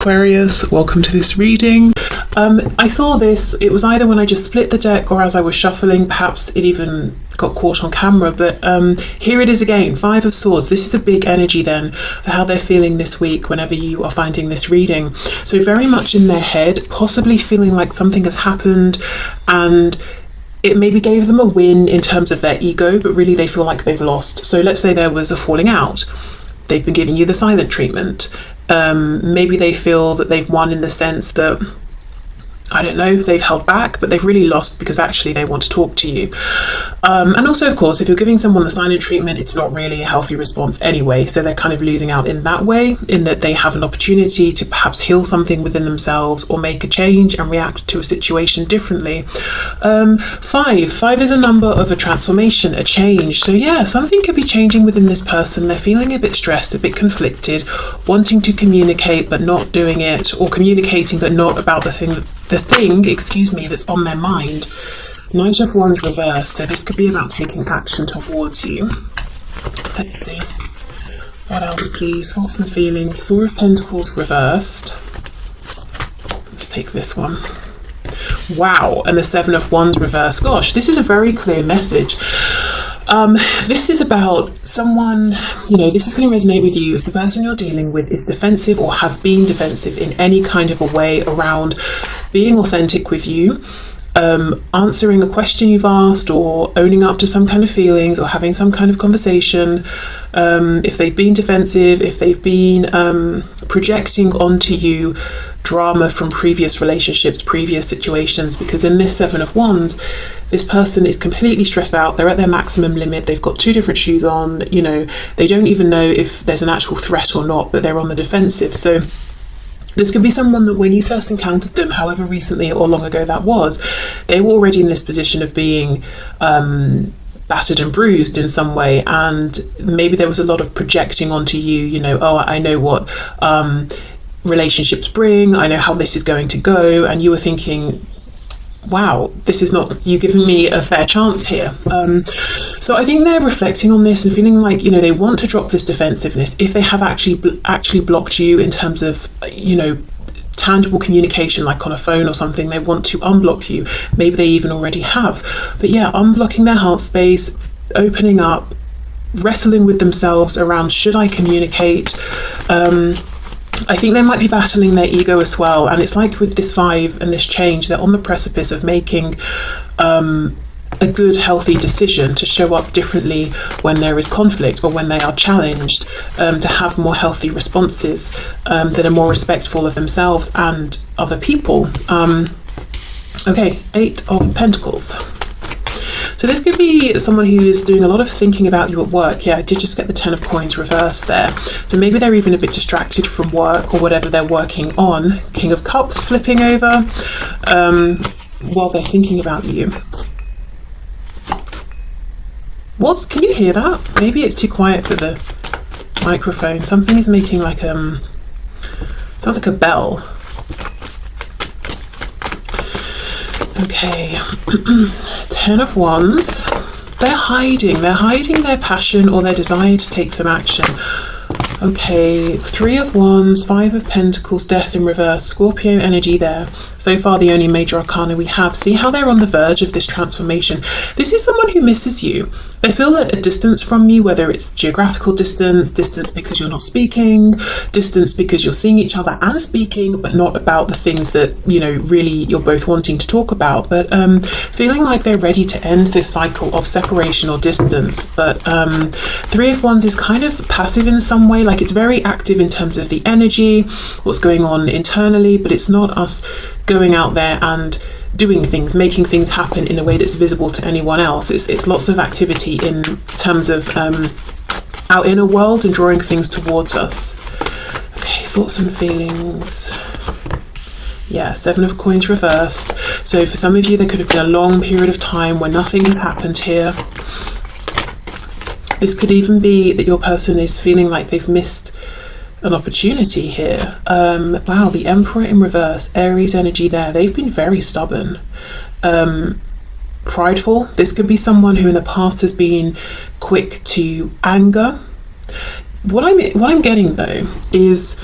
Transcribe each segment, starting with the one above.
Aquarius, welcome to this reading. I saw this, it was either when I just split the deck or as I was shuffling, perhaps it even got caught on camera, but here it is again, Five of Swords. This is a big energy then for how they're feeling this week whenever you are finding this reading. So very much in their head, possibly feeling like something has happened and it maybe gave them a win in terms of their ego, but really they feel like they've lost. So let's say there was a falling out. They've been giving you the silent treatment. Maybe they feel that they've won in the sense that, I don't know, they've held back, but they've really lost because actually they want to talk to you. And also, of course, if you're giving someone the silent treatment, it's not really a healthy response anyway. So they're kind of losing out in that way, in that they have an opportunity to perhaps heal something within themselves or make a change and react to a situation differently. Five is a number of a transformation, a change. So yeah, something could be changing within this person. They're feeling a bit stressed, a bit conflicted, wanting to communicate but not doing it, or communicating but not about the thing that's on their mind. Knight of Wands reversed, so this could be about taking action towards you. Let's see. What else, please? Thoughts and feelings. Four of Pentacles reversed. Let's take this one. Wow, and the Seven of Wands reversed. Gosh, this is a very clear message. This is about someone, this is going to resonate with you if the person you're dealing with is defensive or has been defensive in any kind of a way around being authentic with you, answering a question you've asked, or owning up to some kind of feelings, or having some kind of conversation. If they've been defensive, if they've been projecting onto you drama from previous relationships, previous situations, because in this Seven of Wands, this person is completely stressed out. They're at their maximum limit. They've got two different shoes on. They don't even know if there's an actual threat or not, but they're on the defensive. So this could be someone that when you first encountered them, however recently or long ago that was, they were already in this position of being battered and bruised in some way, and maybe there was a lot of projecting onto you, I know what relationships bring, I know how this is going to go, and you were thinking, wow, this is not you giving me a fair chance here. So I think they're reflecting on this and feeling like, they want to drop this defensiveness. If they have actually blocked you in terms of, tangible communication, like on a phone or something, they want to unblock you. Maybe they even already have. But yeah, unblocking their heart space, opening up, wrestling with themselves around, should I communicate? I think they might be battling their ego as well, and it's like with this Five and this change, they're on the precipice of making a good, healthy decision to show up differently when there is conflict or when they are challenged, to have more healthy responses that are more respectful of themselves and other people. Okay, Eight of Pentacles. So this could be someone who is doing a lot of thinking about you at work. Yeah, I did just get the Ten of Coins reversed there. So maybe they're even a bit distracted from work or whatever they're working on. King of Cups flipping over while they're thinking about you. Can you hear that? Maybe it's too quiet for the microphone. Something is making like sounds like a bell. Okay. Ten of Wands. They're hiding their passion or their desire to take some action. Okay, Three of Wands, Five of Pentacles, Death in reverse, Scorpio energy there. So far the only major arcana we have. See how they're on the verge of this transformation. This is someone who misses you. They feel at a distance from you, whether it's geographical distance because you're not speaking, distance because you're seeing each other and speaking, but not about the things that, really you're both wanting to talk about. But feeling like they're ready to end this cycle of separation or distance. But Three of Wands is kind of passive in some way, like it's very active in terms of the energy, what's going on internally, but it's not us going out there and doing things, making things happen in a way that's visible to anyone else. It's lots of activity in terms of our inner world and drawing things towards us. Okay, thoughts and feelings. Yeah, Seven of Coins reversed. So for some of you, there could have been a long period of time where nothing has happened here. This could even be that your person is feeling like they've missed an opportunity here. Wow, the Emperor in reverse, Aries energy there. They've been very stubborn, prideful. This could be someone who in the past has been quick to anger. What I'm getting though is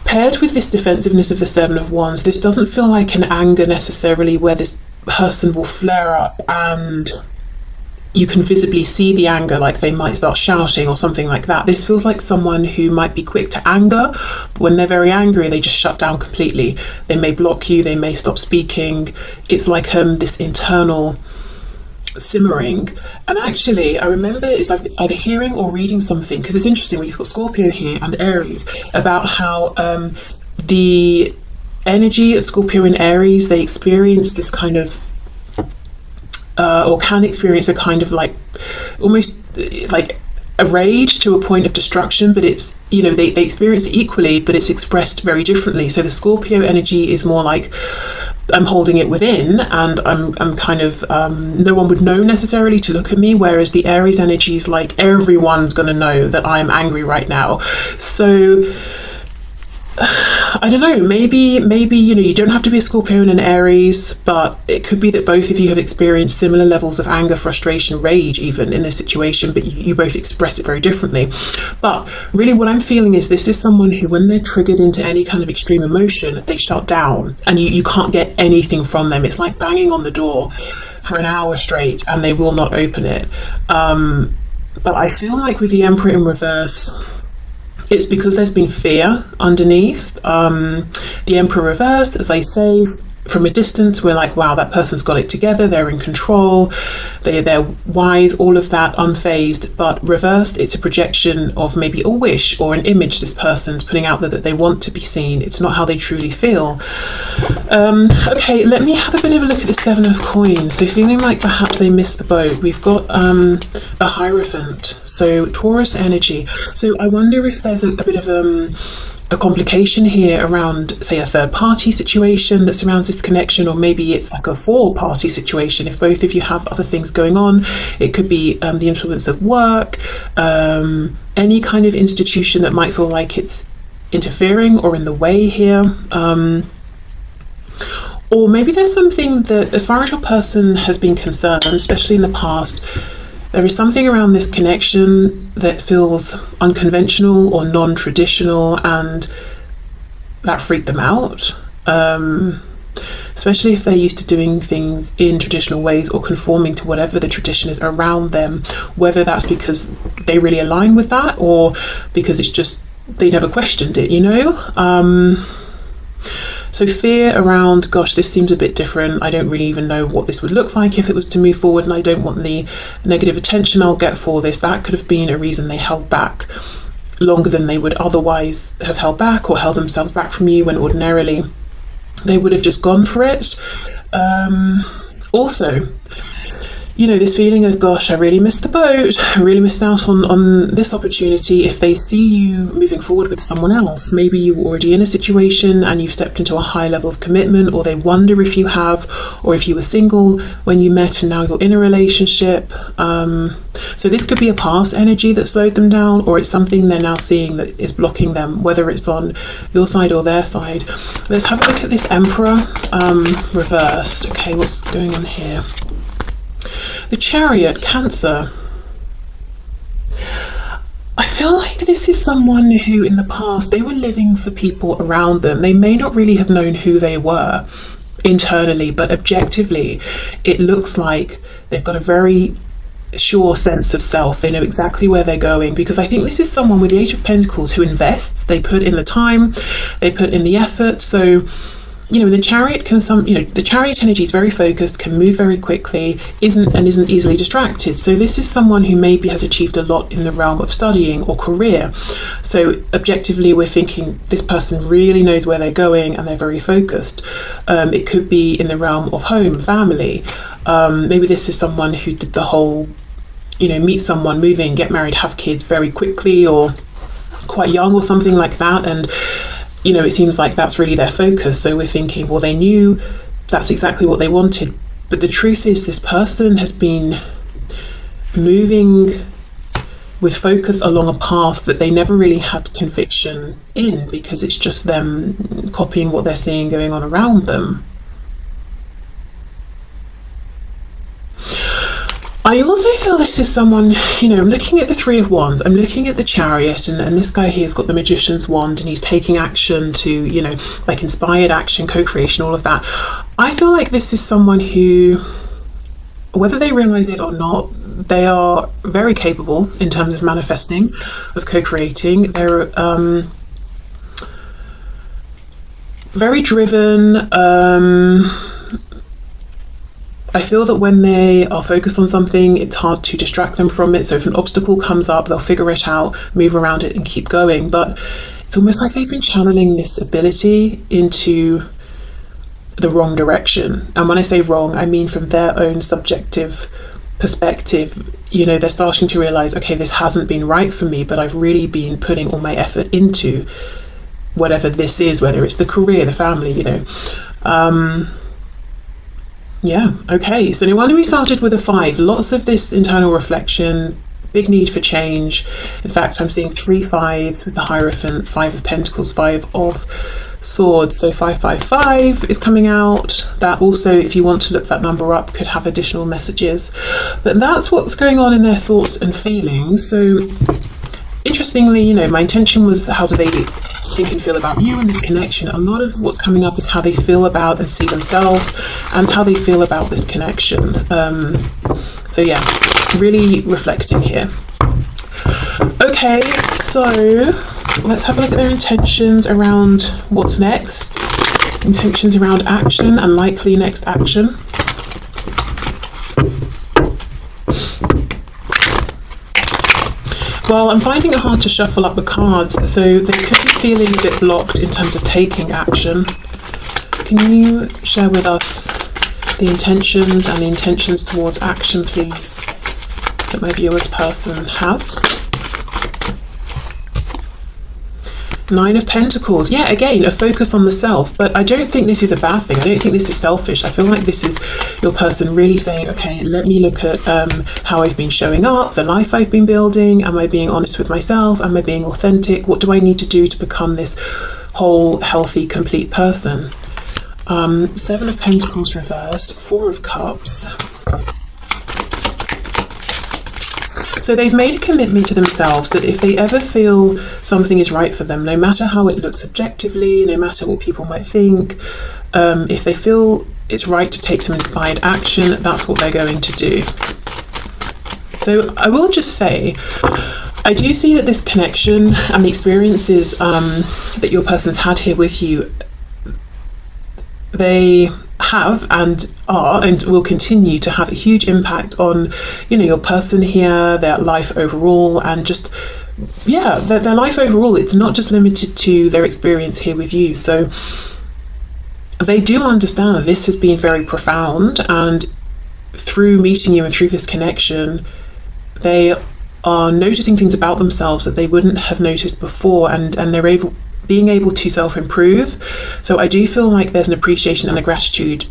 Paired with this defensiveness of the Seven of Wands, this doesn't feel like an anger necessarily where this person will flare up and you can visibly see the anger, like they might start shouting or something like that. This feels like someone who might be quick to anger, but when they're very angry, they just shut down completely. They may block you, they may stop speaking. It's like this internal simmering. And actually, I remember it's either hearing or reading something, because it's interesting, we've got Scorpio here and Aries, about how the energy of Scorpio and Aries, they experience this kind of or can experience a kind of like almost like a rage to a point of destruction, but it's, you know, they experience it equally, but it's expressed very differently. So the Scorpio energy is more like I'm holding it within, and I'm kind of no one would know necessarily to look at me, whereas the Aries energy is like everyone's gonna know that I'm angry right now. So I don't know, maybe you know, you don't have to be a Scorpio and an Aries, but it could be that both of you have experienced similar levels of anger, frustration, rage even in this situation, but you both express it very differently. But really what I'm feeling is this is someone who, when they're triggered into any kind of extreme emotion, they shut down and you can't get anything from them. It's like banging on the door for an hour straight and they will not open it. But I feel like with the Emperor in reverse, it's because there's been fear underneath. The Emperor reversed, as I say, from a distance, we're like, wow, that person's got it together, they're in control, they're wise, all of that, unfazed. But reversed, it's a projection of maybe a wish or an image this person's putting out there that they want to be seen. It's not how they truly feel. Okay, let me have a bit of a look at the Seven of Coins. So feeling like perhaps they missed the boat. We've got a Hierophant, so Taurus energy. So I wonder if there's a bit of a complication here around, say, a third party situation that surrounds this connection, or maybe it's like a four-party situation. If both of you have other things going on, it could be the influence of work, any kind of institution that might feel like it's interfering or in the way here. Or maybe there's something that, as far as your person has been concerned, especially in the past, there is something around this connection that feels unconventional or non-traditional, and that freaked them out. Especially if they're used to doing things in traditional ways or conforming to whatever the tradition is around them, whether that's because they really align with that or because it's just they never questioned it, you know? So fear around, gosh, this seems a bit different. I don't really even know what this would look like if it was to move forward, and I don't want the negative attention I'll get for this. That could have been a reason they held back longer than they would otherwise have held back, or held themselves back from you when ordinarily they would have just gone for it. Also, you know, this feeling of, gosh, I really missed the boat, I really missed out on this opportunity. If they see you moving forward with someone else, maybe you were already in a situation and you've stepped into a high level of commitment, or they wonder if you have, or if you were single when you met and now you're in a relationship. So this could be a past energy that slowed them down, or it's something they're now seeing that is blocking them, whether it's on your side or their side. Let's have a look at this Emperor reversed. Okay, what's going on here? The Chariot, Cancer. I feel like this is someone who in the past, they were living for people around them. They may not really have known who they were internally, but objectively it looks like they've got a very sure sense of self. They know exactly where they're going, because I think this is someone with the Eight of Pentacles who invests. They put in the time, they put in the effort. So, you know, the Chariot the Chariot energy is very focused, can move very quickly, isn't easily distracted. So this is someone who maybe has achieved a lot in the realm of studying or career. So objectively, we're thinking this person really knows where they're going and they're very focused. It could be in the realm of home, family. Maybe this is someone who did the whole, you know, meet someone, move in, get married, have kids very quickly, or quite young or something like that. And you know, it seems like that's really their focus. So we're thinking, well, they knew that's exactly what they wanted. But the truth is, this person has been moving with focus along a path that they never really had conviction in, because it's just them copying what they're seeing going on around them. I also feel this is someone, you know, I'm looking at the Three of Wands, I'm looking at the Chariot, and this guy here has got the Magician's wand, and he's taking action to, you know, like inspired action, co-creation, all of that. I feel like this is someone who, whether they realize it or not, they are very capable in terms of manifesting, of co-creating. They're very driven. I feel that when they are focused on something, it's hard to distract them from it. So if an obstacle comes up, they'll figure it out, move around it and keep going. But it's almost like they've been channeling this ability into the wrong direction. And when I say wrong, I mean from their own subjective perspective. You know, they're starting to realize, okay, this hasn't been right for me, but I've really been putting all my effort into whatever this is, whether it's the career, the family, you know. Yeah, okay, so no wonder we started with a 5. Lots of this internal reflection, big need for change. In fact, I'm seeing 3 5s with the Hierophant, 5 of Pentacles, 5 of Swords. So 555 is coming out. That also, if you want to look that number up, could have additional messages. But that's what's going on in their thoughts and feelings. So interestingly, you know, my intention was how do they think and feel about you and this connection. A lot of what's coming up is how they feel about and see themselves, and how they feel about this connection. So yeah, really reflecting here. Okay, so let's have a look at their intentions around what's next, intentions around action and likely next action. Well, I'm finding it hard to shuffle up the cards, so they could be feeling a bit blocked in terms of taking action. Can you share with us the intentions and the intentions towards action, please, that my viewer's person has? 9 of Pentacles. Yeah, again, a focus on the self, but I don't think this is a bad thing. I don't think this is selfish. I feel like this is your person really saying, okay, let me look at how I've been showing up, the life I've been building. Am I being honest with myself? Am I being authentic? What do I need to do to become this whole, healthy, complete person? 7 of Pentacles reversed, 4 of Cups. So they've made a commitment to themselves that if they ever feel something is right for them, no matter how it looks objectively, no matter what people might think, if they feel it's right to take some inspired action, that's what they're going to do. So I will just say, I do see that this connection and the experiences that your person's had here with you, they have and are and will continue to have a huge impact on, you know, your person here, their life overall, and just, yeah, their life overall. It's not just limited to their experience here with you. So they do understand that this has been very profound, and through meeting you and through this connection, they are noticing things about themselves that they wouldn't have noticed before, and they're being able to self-improve. So I do feel like there's an appreciation and a gratitude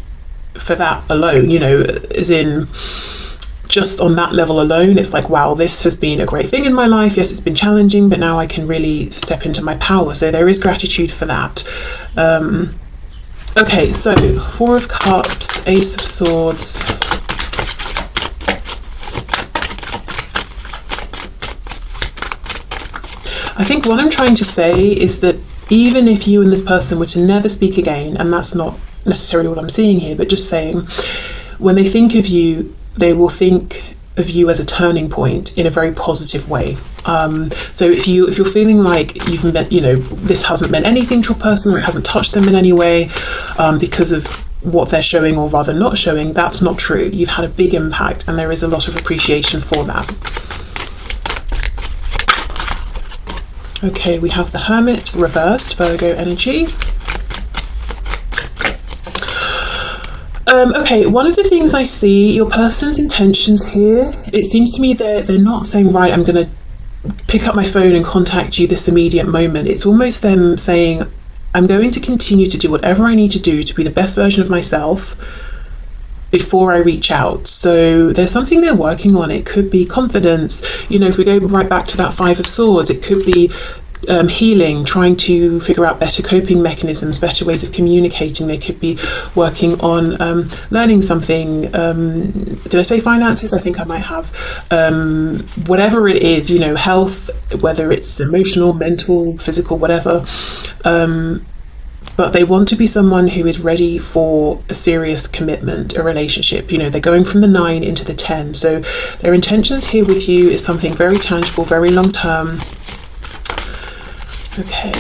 for that alone, you know, as in just on that level alone, it's like, wow, this has been a great thing in my life. Yes, it's been challenging, but now I can really step into my power. So there is gratitude for that. Okay, so 4 of Cups, Ace of Swords. I think what I'm trying to say is that even if you and this person were to never speak again, and that's not necessarily what I'm seeing here, but just saying, when they think of you, they will think of you as a turning point in a very positive way. So if you're feeling like you've met, you know, this hasn't meant anything to a person, or it hasn't touched them in any way because of what they're showing, or rather not showing, that's not true. You've had a big impact, and there is a lot of appreciation for that. Okay, we have the Hermit reversed, Virgo energy. Okay, one of the things I see, your person's intentions here, it seems to me they're not saying, right, I'm going to pick up my phone and contact you this immediate moment. It's almost them saying, I'm going to continue to do whatever I need to do to be the best version of myself before I reach out. So there's something they're working on. It could be confidence. You know, if we go right back to that 5 of Swords, it could be healing, trying to figure out better coping mechanisms, better ways of communicating. They could be working on learning something. Did I say finances? I think I might have. Whatever it is, you know, health, whether it's emotional, mental, physical, whatever. But they want to be someone who is ready for a serious commitment, a relationship. You know, they're going from the 9 into the 10. So their intentions here with you is something very tangible, very long term. Okay.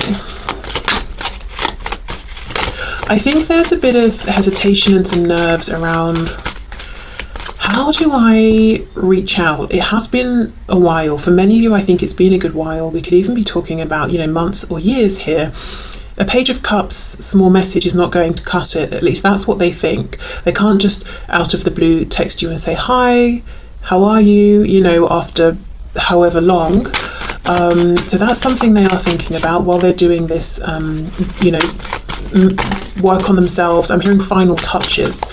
I think there's a bit of hesitation and some nerves around, how do I reach out? It has been a while. For many of you, I think it's been a good while. We could even be talking about, you know, months or years here. A Page of Cups, small message is not going to cut it. At least that's what they think. They can't just out of the blue text you and say, hi, how are you? You know, after however long. So that's something they are thinking about while they're doing this, you know, work on themselves. I'm hearing final touches.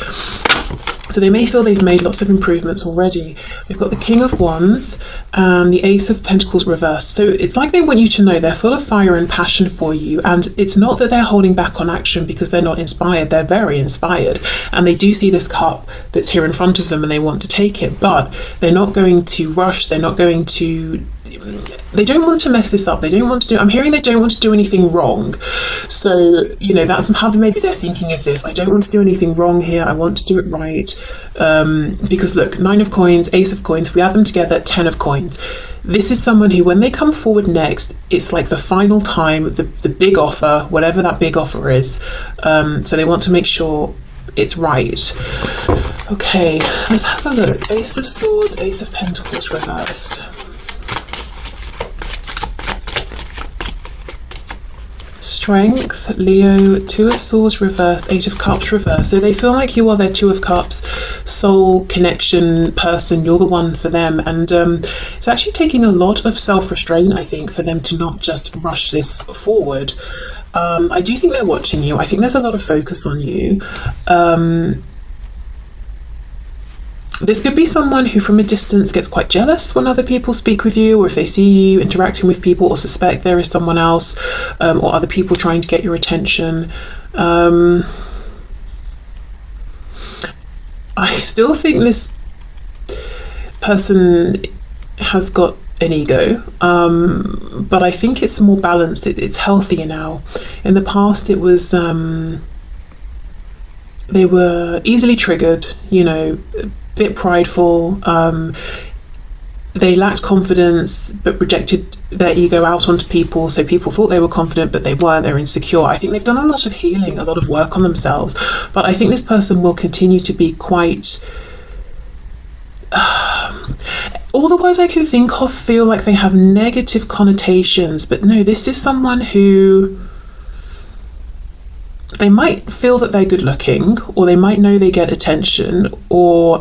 So they may feel they've made lots of improvements already. We've got the King of Wands and the Ace of Pentacles reversed. So it's like they want you to know they're full of fire and passion for you. And it's not that they're holding back on action because they're not inspired. They're very inspired. And they do see this cup that's here in front of them and they want to take it. But they're not going to rush. They're not going to... They don't want to mess this up. They don't want to do... I'm hearing they don't want to do anything wrong. So, you know, that's how maybe they're thinking of this. I don't want to do anything wrong here. I want to do it right. Because look, 9 of coins, Ace of coins, if we add them together, 10 of coins. This is someone who, when they come forward next, it's like the final time, the big offer, whatever that big offer is. So they want to make sure it's right. Okay, let's have a look. Ace of Swords, Ace of Pentacles reversed. Strength, Leo, 2 of Swords reversed, 8 of Cups reversed. So they feel like you are their 2 of Cups, soul connection person. You're the one for them. And it's actually taking a lot of self-restraint, I think, for them to not just rush this forward. I do think they're watching you. I think there's a lot of focus on you. This could be someone who from a distance gets quite jealous when other people speak with you, or if they see you interacting with people or suspect there is someone else or other people trying to get your attention. I still think this person has got an ego, but I think it's more balanced. It's healthier now. In the past it was they were easily triggered, you know, bit prideful, they lacked confidence but projected their ego out onto people, so people thought they were confident but they weren't. They're insecure. I think they've done a lot of healing, a lot of work on themselves, but I think this person will continue to be quite all the words I can think of feel like they have negative connotations, but no, this is someone who they might feel that they're good looking, or they might know they get attention, or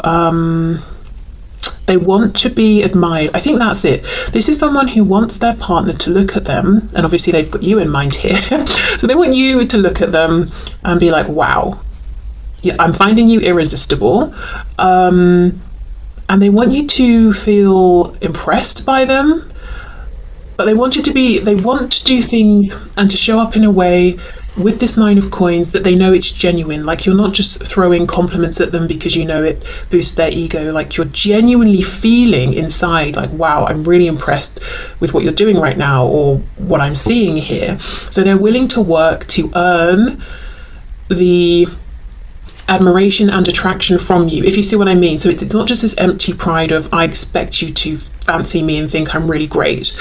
they want to be admired. I think that's it. This is someone who wants their partner to look at them, and obviously they've got you in mind here. So they want you to look at them and be like, wow, yeah, I'm finding you irresistible. And they want you to feel impressed by them, but they want to do things and to show up in a way with this 9 of coins that they know it's genuine. Like, you're not just throwing compliments at them because you know it boosts their ego. Like, you're genuinely feeling inside like, wow, I'm really impressed with what you're doing right now, or what I'm seeing here. So they're willing to work to earn the admiration and attraction from you, if you see what I mean. So it's not just this empty pride of, I expect you to fancy me and think I'm really great.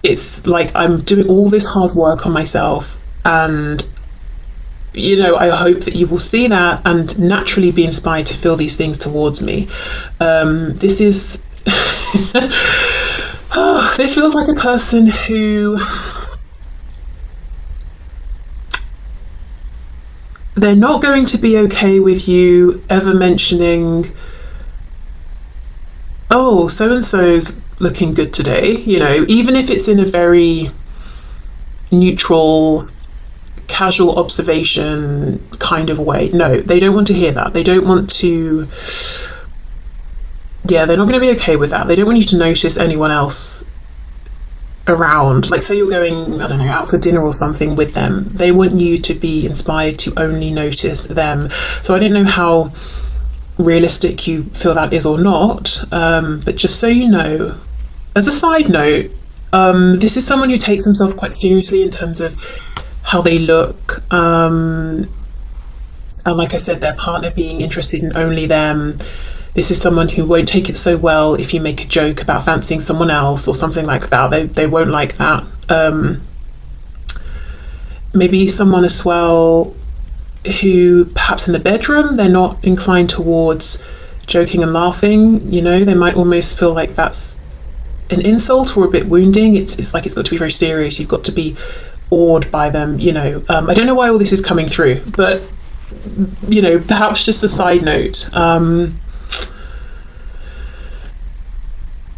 It's like, I'm doing all this hard work on myself, and you know, I hope that you will see that and naturally be inspired to feel these things towards me. This is this feels like a person who, they're not going to be okay with you ever mentioning, oh, so and so's looking good today, you know, even if it's in a very neutral, casual observation kind of way. No, they don't want to hear that. They don't want to, yeah, they're not going to be okay with that. They don't want you to notice anyone else around. Like, say you're going, I don't know, out for dinner or something with them, they want you to be inspired to only notice them. So I don't know how realistic you feel that is or not, but just so you know, as a side note, this is someone who takes themselves quite seriously in terms of how they look, and like I said, their partner being interested in only them. This is someone who won't take it so well if you make a joke about fancying someone else or something like that. They won't like that. Maybe someone as well who perhaps in the bedroom they're not inclined towards joking and laughing. You know, they might almost feel like that's an insult or a bit wounding. It's like it's got to be very serious. You've got to be awed by them, you know. I don't know why all this is coming through, but you know, perhaps just a side note.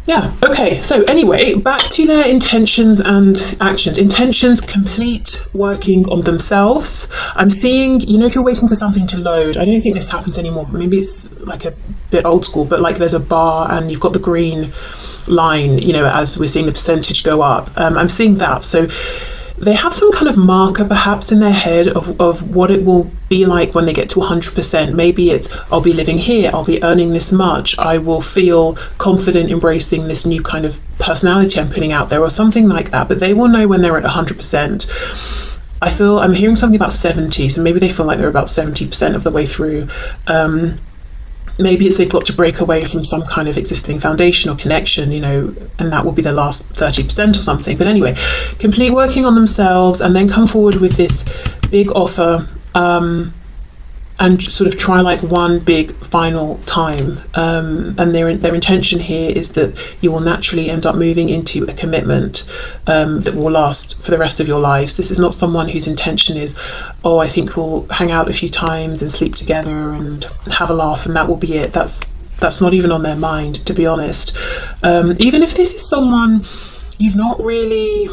Yeah, okay, so anyway, back to their intentions and actions. Intentions, complete working on themselves. I'm seeing, you know, if you're waiting for something to load, I don't think this happens anymore, maybe it's like a bit old school, but like there's a bar and you've got the green line, you know, as we're seeing the percentage go up. I'm seeing that. So they have some kind of marker perhaps in their head of what it will be like when they get to 100%. Maybe it's, I'll be living here, I'll be earning this much, I will feel confident embracing this new kind of personality I'm putting out there, or something like that. But they will know when they're at 100%. I feel I'm hearing something about 70, so maybe they feel like they're about 70% of the way through. Maybe it's they've got to break away from some kind of existing foundation or connection, you know, and that will be the last 30% or something. But anyway, complete working on themselves and then come forward with this big offer, and sort of try like one big final time. And their intention here is that you will naturally end up moving into a commitment that will last for the rest of your lives. This is not someone whose intention is, oh, I think we'll hang out a few times and sleep together and have a laugh and that will be it. That's not even on their mind, to be honest. Even if this is someone you've not really...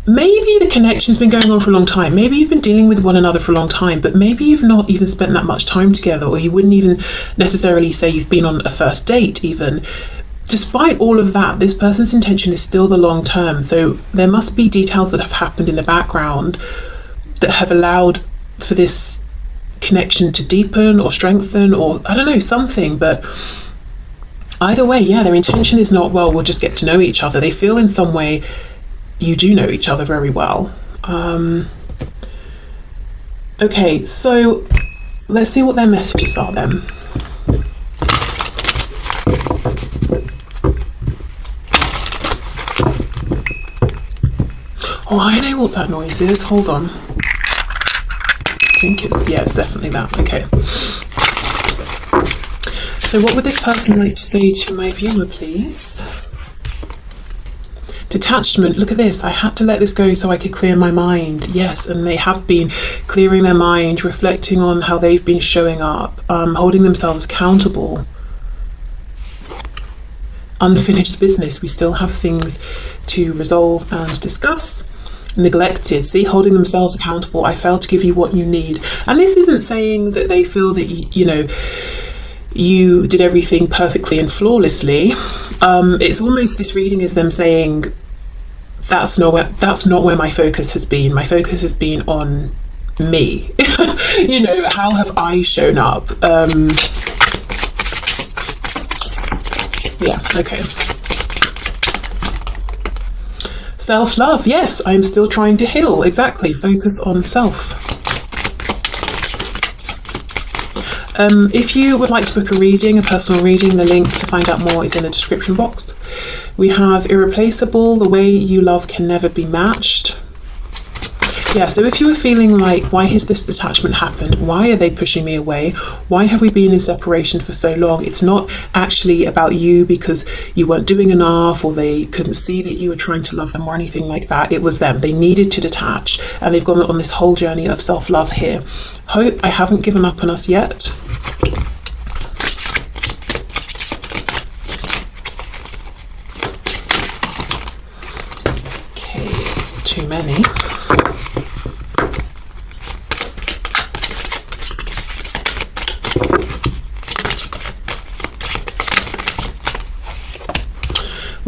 Maybe the connection's been going on for a long time. Maybe you've been dealing with one another for a long time, but maybe you've not even spent that much time together, or you wouldn't even necessarily say you've been on a first date even. Despite all of that, this person's intention is still the long term. So there must be details that have happened in the background that have allowed for this connection to deepen or strengthen, or I don't know, something. But either way, yeah, their intention is not, well, we'll just get to know each other. They feel in some way you do know each other very well. Okay, so let's see what their messages are then. Oh, I know what that noise is. Hold on. I think it's, yeah, it's definitely that. Okay. So what would this person like to say to my viewer, please? Detachment, look at this. I had to let this go so I could clear my mind. Yes, and they have been clearing their mind, reflecting on how they've been showing up, holding themselves accountable. Unfinished business. We still have things to resolve and discuss. Neglected. See, holding themselves accountable. I failed to give you what you need. And this isn't saying that they feel that, you know, you did everything perfectly and flawlessly. It's almost, this reading is them saying, that's not where my focus has been. My focus has been on me. You know, how have I shown up? Yeah, okay. Self-love, yes, I'm still trying to heal. Exactly, focus on self. If you would like to book a reading, a personal reading, the link to find out more is in the description box. We have Irreplaceable, The Way You Love Can Never Be Matched. Yeah, so if you were feeling like, why has this detachment happened? Why are they pushing me away? Why have we been in separation for so long? It's not actually about you because you weren't doing enough or they couldn't see that you were trying to love them or anything like that. It was them. They needed to detach and they've gone on this whole journey of self-love here. Hope I haven't given up on us yet. Okay, it's too many.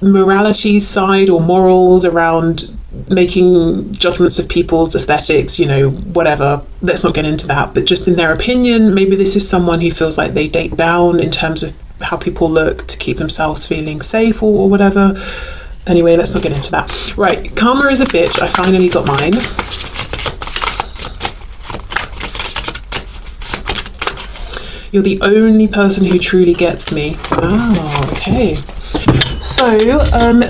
morality side or morals around making judgments of people's aesthetics, you know, whatever. Let's not get into that. But just in their opinion, maybe this is someone who feels like they date down in terms of how people look to keep themselves feeling safe or whatever. Anyway, let's not get into that. Right, karma is a bitch. I finally got mine. You're the only person who truly gets me. Oh, okay. So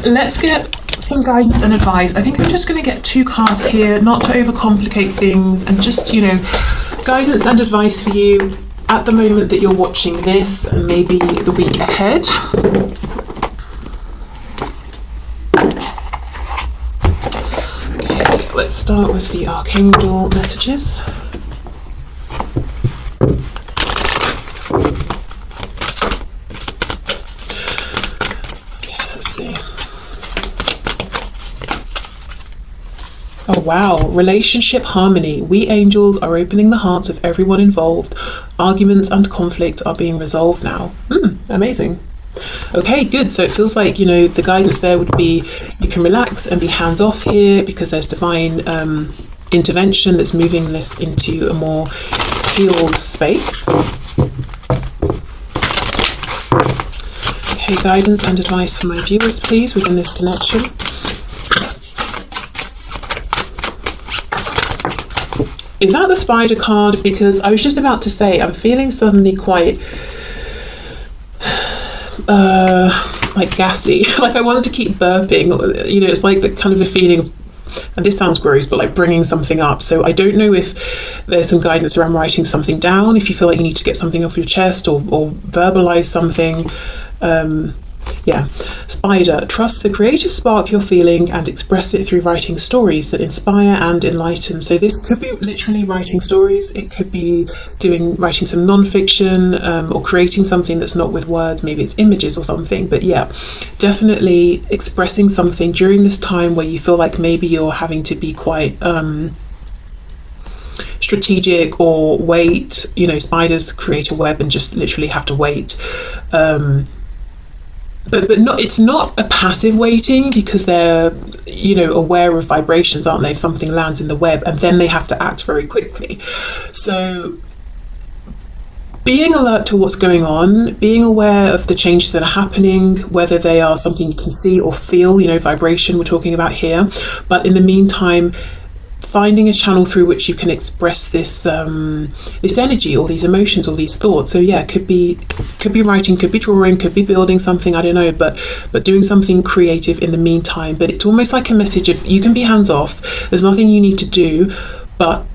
let's get some guidance and advice. I think I'm just going to get 2 cards here, not to overcomplicate things, and just, you know, guidance and advice for you at the moment that you're watching this and maybe the week ahead. Okay, let's start with the Archangel messages. Oh wow, relationship harmony. We angels are opening the hearts of everyone involved. Arguments and conflict are being resolved now. Amazing. Okay, good. So it feels like, you know, the guidance there would be you can relax and be hands off here because there's divine intervention that's moving this into a more healed space. Okay, guidance and advice for my viewers, please, within this connection. Is that the spider card? Because I was just about to say, I'm feeling suddenly quite like gassy. Like I want to keep burping. You know, it's like the kind of a feeling of, and this sounds gross, but like bringing something up. So I don't know if there's some guidance around writing something down, if you feel like you need to get something off your chest or verbalize something. Yeah, spider, trust the creative spark you're feeling and express it through writing stories that inspire and enlighten. So this could be literally writing stories. It could be writing some non-fiction or creating something that's not with words. Maybe it's images or something. But yeah, definitely expressing something during this time where you feel like maybe you're having to be quite strategic or wait. You know, spiders create a web and just literally have to wait. But not, it's not a passive waiting because they're, you know, aware of vibrations, aren't they? If something lands in the web and then they have to act very quickly. So being alert to what's going on, being aware of the changes that are happening, whether they are something you can see or feel, you know, vibration we're talking about here. But in the meantime, finding a channel through which you can express this this energy or these emotions or these thoughts. So yeah, could be writing, could be drawing, could be building something, I don't know, but doing something creative in the meantime. But it's almost like a message of you can be hands off, there's nothing you need to do, but